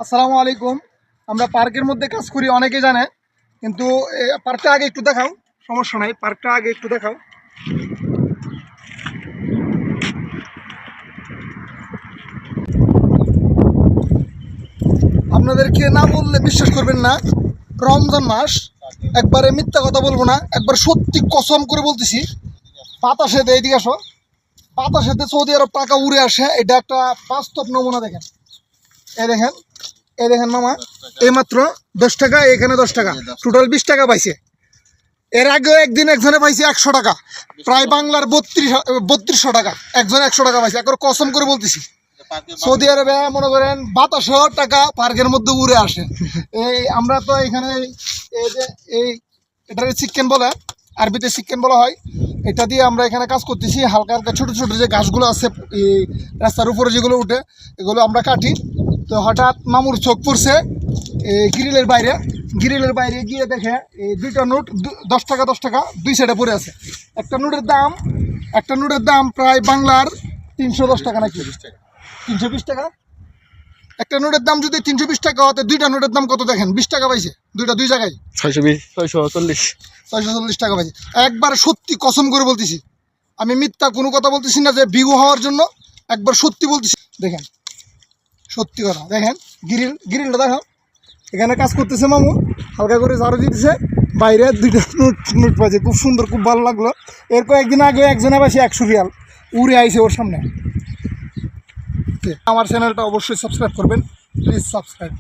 আসসালামু আলাইকুম। আমরা পার্কের মধ্যে কাজ করি, অনেকে জানে, কিন্তু পার্কটা আগে একটু দেখাও। সমস্যা নাই, পার্কটা আগে একটু দেখাও। আপনাদেরকে না বললে বিশ্বাস করবেন না, রমজান মাস, একবারে মিথ্যা কথা বলবো না, একবার সত্যি কসম করে বলতেছি। বাতাসেতে এইদিকে আসো, বাতাসেতে সৌদি আরব টাকা উড়ে আসে, এটা একটা বাস্তব নমুনা। দেখেন, এই দেখেন, এই দেখেন মামা, এইমাত্র 10 টাকা, এখানে 10 টাকা, টোটাল 20 টাকা পাইছে। এর আগেও একদিন একজনে পাইছে 100 টাকা, প্রায় বাংলার 3200 টাকা, একজনে 100 টাকা পাইছে। একবার কসম করে বলতেছি, সৌদি আরবে মনে করেন বাতাসও টাকা পার্কের মধ্যে উড়ে আসে। এই আমরা তো এখানে এই যে এটাকে চিকেন বলে, আরবিতে চিকেন বলা হয়, এটা দিয়ে আমরা এখানে কাজ করতেছি। হালকা হালকা ছোটো ছোটো যে গাছগুলো আছে এই রাস্তার উপরে যেগুলো উঠে, এগুলো আমরা কাটি। তো হঠাৎ মামুর চোখ পড়ছে গ্রিলের বাইরে গিয়ে দেখে এই দুইটা নোট 10 টাকা 10 টাকা দুই সাইডে পড়ে আছে। একটা নোটের দাম প্রায় বাংলার 310 টাকা নাকি 320 টাকা। একটা নোটের দাম যদি 320 টাকা হতে, দুইটা নোটের দাম কত দেখেন, 20 টাকা পাইছে দুই জায়গায়, 640 টাকা পাইছে। একবার সত্যি কসম করে বলতেছি, আমি মিথ্যা কোনো কথা বলতেছি না যে ভিউ হওয়ার জন্য, একবার সত্যি বলতেছি। দেখেন, সত্যি কথা দেখেন, গ্রিলটা দেখো। এখানে কাজ করতেছে মামু, হালকা করে ঝাড়ু দিতেছে, বাইরে দুইটা নোট পাইছে, খুব সুন্দর, খুব ভালো লাগলো। এর কয়েকদিন আগে একজনে পাইছে 100 রিয়াল, উড়ে আইছে ওর সামনে। আমার চ্যানেলটা অবশ্যই সাবস্ক্রাইব করবেন, প্লিজ সাবস্ক্রাইব।